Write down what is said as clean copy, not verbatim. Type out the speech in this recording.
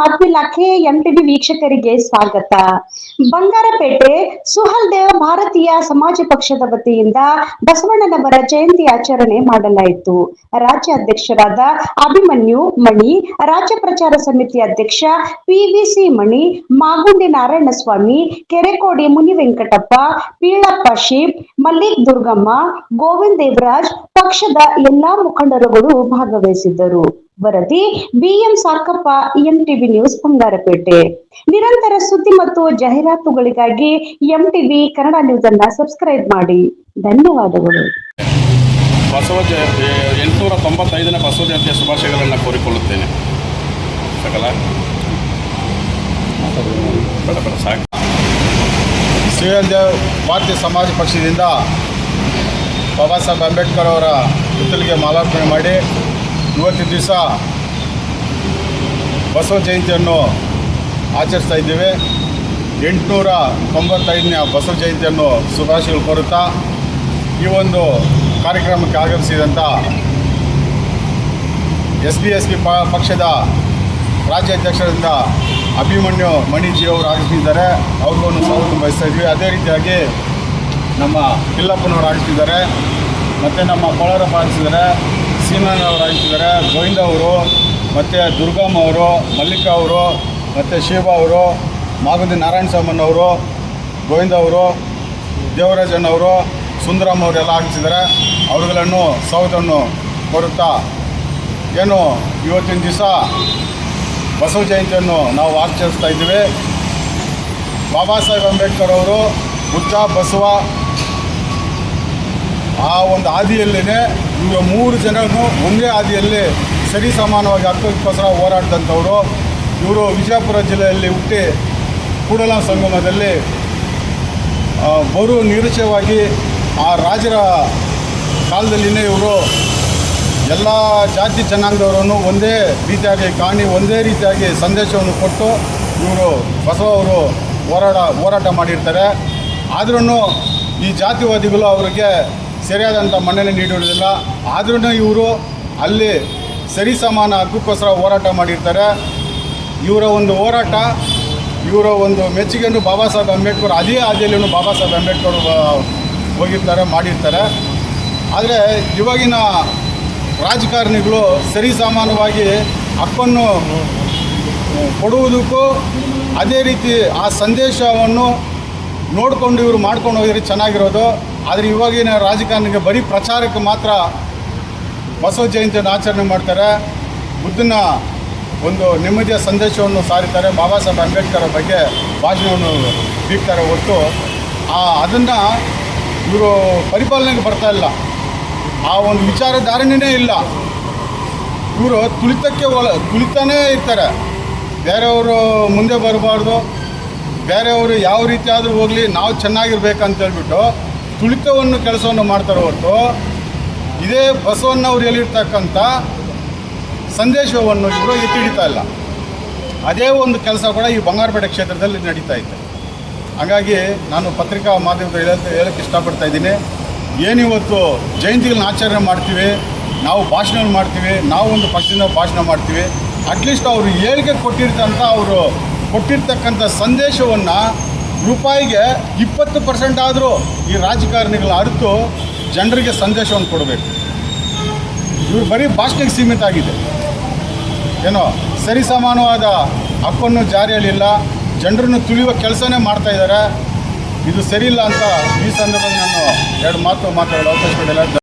ಬಾತ್ಮಿ ಇಲಾಖೆ ಎಂಟಿವಿ ವೀಕ್ಷಕರಿಗೆ ಸ್ವಾಗತ. ಬಂಗಾರಪೇಟೆ ಸುಹಲ್ ದೇವ್ ಭಾರತೀಯ ಸಮಾಜ ಪಕ್ಷದ ವತಿಯಿಂದ ಬಸವಣ್ಣನವರ ಜಯಂತಿ ಆಚರಣೆ ಮಾಡಲಾಯಿತು. ರಾಜ್ಯ ಅಧ್ಯಕ್ಷರಾದ ಅಭಿಮನ್ಯು ಮಣಿ, ರಾಜ್ಯ ಪ್ರಚಾರ ಸಮಿತಿ ಅಧ್ಯಕ್ಷ ಪಿವಿಸಿ ಮಣಿ, ಮಾಗುಂಡಿ ನಾರಾಯಣಸ್ವಾಮಿ, ಕೆರೆಕೋಡಿ ಮುನಿವೆಂಕಟಪ್ಪ, ಪೀಳಪ್ಪ ಶೀಪ್, ಮಲ್ಲಿಕ್ ದುರ್ಗಮ್ಮ, ಗೋವಿಂದ್ ದೇವರಾಜ್, ಪಕ್ಷದ ಎಲ್ಲಾ ಮುಖಂಡರುಗಳು ಭಾಗವಹಿಸಿದ್ದರು. ವರದಿ ಬಿಎಂ ಸಾಕಪ್ಪ, ಎಂಟಿವಿ ನ್ಯೂಸ್, ಬಂಗಾರಪೇಟೆ. ನಿರಂತರ ಸುದ್ದಿ ಮತ್ತು ಜಾಹೀರಾತುಗಳಿಗಾಗಿ ಎಂಟಿವಿ ಕನ್ನಡ ನ್ಯೂಸ್ ಅನ್ನು ಸಬ್ಸ್ಕ್ರೈಬ್ ಮಾಡಿ. ಧನ್ಯವಾದಗಳು. 895ನೇ ಬಸವ ಜಯಂತಿಯ ಶುಭಾಶಯಗಳನ್ನು ಕೋರಿಕೊಳ್ಳುತ್ತೇನೆ. ಸಕಲ ಸಾಕು. ಸುಹಲ್ ದೇವ್ ಭಾರತೀಯ ಸಮಾಜ ಪಕ್ಷದಿಂದ ಬಾಬಾ ಸಾಹೇಬ್ ಅಂಬೇಡ್ಕರ್ ಅವರ ಪುತ್ಥಳಿಗೆ ಮಾಲಾರ್ಪಣೆ ಮಾಡಿ ಇವತ್ತಿನ ದಿವಸ ಬಸವ ಜಯಂತಿಯನ್ನು ಆಚರಿಸ್ತಾ ಇದ್ದೇವೆ. 895ನೇ ಬಸವ ಜಯಂತಿಯನ್ನು ಶುಭಾಶಯಗಳು ಕೋರುತ್ತಾ ಈ ಒಂದು ಕಾರ್ಯಕ್ರಮಕ್ಕೆ ಆಗಮಿಸಿದಂಥ SBSP ಪಕ್ಷದ ರಾಜ್ಯಾಧ್ಯಕ್ಷರಿಂದ ಅಭಿಮನ್ಯು ಮಣಿಜಿ ಅವರು ಆಗಮಿಸಿದ್ದಾರೆ. ಅವ್ರಿಗೂ ಸ್ವಾಗತ ಬಯಸ್ತಾ ಇದ್ವಿ. ಅದೇ ರೀತಿಯಾಗಿ ನಮ್ಮ ಪಿಲ್ಲಪ್ಪನವರು ಆಗಮಿಸಿದ್ದಾರೆ, ಮತ್ತು ನಮ್ಮ ಕೋಲಾರಪ್ಪ ಆಗಮಿಸಿದ್ದಾರೆ, ಸೀನಣ್ಣವರು ಆಗಮಿಸಿದ್ದಾರೆ, ಗೋವಿಂದ ಅವರು, ಮತ್ತು ದುರ್ಗಮ್ಮ ಅವರು, ಮಲ್ಲಿಕ ಅವರು, ಮತ್ತು ಶೀಬಾ ಅವರು, ಮಾಗುಂದಿ ನಾರಾಯಣಸ್ವಾಮಣ್ಣವರು, ಗೋವಿಂದ ಅವರು, ದೇವರಾಜಣ್ಣವರು, ಸುಂದರಮ್ಮ ಅವರೆಲ್ಲ ಆಗಮಿಸಿದ್ದಾರೆ. ಅವರುಗಳನ್ನು ಸ್ವಾಗತವನ್ನು ಕೋರುತ್ತಾ ಏನು ಇವತ್ತಿನ ದಿವಸ ಬಸವ ಜಯಂತಿಯನ್ನು ನಾವು ಆಚರಿಸ್ತಾ ಇದ್ದೀವಿ. ಬಾಬಾ ಸಾಹೇಬ್ ಅಂಬೇಡ್ಕರ್ ಅವರು ಬುದ್ಧ ಬಸವ ಆ ಒಂದು ಹಾದಿಯಲ್ಲೇ ಇವರು 3 ಜನರು ಒಂದೇ ಹಾದಿಯಲ್ಲಿ ಸರಿ ಸಮಾನವಾಗಿ ಹಕ್ಕಕ್ಕೋಸ್ಕರ ಹೋರಾಡಿದಂಥವರು. ಇವರು ವಿಜಯಪುರ ಜಿಲ್ಲೆಯಲ್ಲಿ ಹುಟ್ಟಿ ಕೂಡಲ ಸಂಗಮದಲ್ಲಿ ಬರು ನಿರೀಕ್ಷವಾಗಿ ಆ ರಾಜರ ಕಾಲದಲ್ಲಿನೇ ಇವರು ಎಲ್ಲ ಜಾತಿ ಜನಾಂಗದವರನ್ನು ಒಂದೇ ರೀತಿಯಾಗಿ ಕಾಣಿ, ಒಂದೇ ರೀತಿಯಾಗಿ ಸಂದೇಶವನ್ನು ಕೊಟ್ಟು ಇವರು ಬಸವ ಅವರು ಹೋರಾಟ ಮಾಡಿರ್ತಾರೆ. ಆದ್ರೂ ಈ ಜಾತಿವಾದಿಗಳು ಅವರಿಗೆ ಸರಿಯಾದಂಥ ಮನ್ನಣೆ ನೀಡುವುದಿಲ್ಲ. ಆದ್ರೂ ಇವರು ಅಲ್ಲಿ ಸರಿ ಸಮಾನ ಹಕ್ಕಕ್ಕೋಸ್ಕರ ಹೋರಾಟ ಮಾಡಿರ್ತಾರೆ. ಇವರ ಒಂದು ಹೋರಾಟ, ಇವರ ಒಂದು ಮೆಚ್ಚುಗೆಯನ್ನು ಬಾಬಾ ಸಾಹೇಬ್ ಅಂಬೇಡ್ಕರ್ ಅದೇ ಹಾದಿಯಲ್ಲೂ ಬಾಬಾ ಸಾಹೇಬ್ ಅಂಬೇಡ್ಕರ್ ಹೋಗಿರ್ತಾರೆ, ಮಾಡಿರ್ತಾರೆ. ಆದರೆ ಇವಾಗಿನ ರಾಜಕಾರಣಿಗಳು ಸರಿ ಸಮಾನವಾಗಿ ಹಕ್ಕನ್ನು ಕೊಡುವುದಕ್ಕೂ ಅದೇ ರೀತಿ ಆ ಸಂದೇಶವನ್ನು ನೋಡಿಕೊಂಡು ಇವರು ಮಾಡ್ಕೊಂಡು ಹೋಗಿದ್ರೆ ಚೆನ್ನಾಗಿರೋದು. ಆದರೆ ಇವಾಗಿನ ರಾಜಕಾರಣಿಗೆ ಬರೀ ಪ್ರಚಾರಕ್ಕೆ ಮಾತ್ರ ಬಸವ ಜಯಂತಿಯನ್ನು ಆಚರಣೆ ಮಾಡ್ತಾರೆ, ಬುದ್ಧನ ಒಂದು ನೆಮ್ಮದಿಯ ಸಂದೇಶವನ್ನು ಸಾರಿತಾರೆ, ಬಾಬಾ ಸಾಹೇಬ್ ಅಂಬೇಡ್ಕರ್ ಬಗ್ಗೆ ಭಾಷಣವನ್ನು ಬೀಗ್ತಾರೆ. ಹೊರತು ಅದನ್ನು ಇವರು ಪರಿಪಾಲನೆಗೆ ಬರ್ತಾಯಿಲ್ಲ. ಆ ಒಂದು ವಿಚಾರಧಾರಣೆಯೇ ಇಲ್ಲ. ಇವರು ತುಳಿತಾನೇ ಇರ್ತಾರೆ. ಬೇರೆಯವರು ಮುಂದೆ ಬರಬಾರ್ದು, ಬೇರೆಯವರು ಯಾವ ರೀತಿ ಆದರೂ ಹೋಗಲಿ, ನಾವು ಚೆನ್ನಾಗಿರ್ಬೇಕಂತೇಳ್ಬಿಟ್ಟು ತುಳಿತವನ್ನು ಕೆಲಸವನ್ನು ಮಾಡ್ತಾರೆ. ಹೊರತು ಇದೇ ಬಸವಣ್ಣವ್ರು ಹೇಳಿರ್ತಕ್ಕಂಥ ಸಂದೇಶವನ್ನು ಇವರು ಎತ್ತಿ ಹಿಡಿತಾ ಇಲ್ಲ. ಅದೇ ಒಂದು ಕೆಲಸ ಕೂಡ ಈ ಬಂಗಾರಪೇಟೆ ಕ್ಷೇತ್ರದಲ್ಲಿ ನಡೀತಾ ಇದೆ. ಹಾಗಾಗಿ ನಾನು ಪತ್ರಿಕಾ ಮಾಧ್ಯಮದಲ್ಲಿ ಹೇಳೋಕ್ಕೆ ಇಷ್ಟಪಡ್ತಾ ಇದ್ದೀನಿ. ಏನಿವತ್ತು ಜಯಂತಿಗಳನ್ನ ಆಚರಣೆ ಮಾಡ್ತೀವಿ, ನಾವು ಭಾಷಣಗಳು ಮಾಡ್ತೀವಿ, ನಾವು ಒಂದು ಪಕ್ಷದಿಂದ ಭಾಷಣ ಮಾಡ್ತೀವಿ. ಅಟ್ಲೀಸ್ಟ್ ಅವರು ಹೇಳಿಕೆ ಅವರು ಕೊಟ್ಟಿರ್ತಕ್ಕಂಥ ಸಂದೇಶವನ್ನು ರೂಪಾಯಿಗೆ 20% ಆದರೂ ಈ ರಾಜಕಾರಣಿಗಳ ಅರಿತು ಜನರಿಗೆ ಸಂದೇಶವನ್ನು ಕೊಡಬೇಕು. ಇವರು ಬರೀ ಭಾಷಣಕ್ಕೆ ಸೀಮಿತ ಆಗಿದೆ. ಏನೋ ಸರಿ ಸಮಾನವಾದ ಹಕ್ಕನ್ನು ಜಾರಿಯಲ್ಲಿಲ್ಲ, ಜನರನ್ನು ತುಳಿಯುವ ಕೆಲಸನೇ ಮಾಡ್ತಾಯಿದ್ದಾರೆ. ಇದು ಸರಿಯಿಲ್ಲ ಅಂತ ಈ ಸಂದರ್ಭದಲ್ಲಿ ನಾನು 2 ಮಾತು ಮಾತಾಡಲು ಅವಕಾಶ ಕೊಡಲಿಲ್ಲ.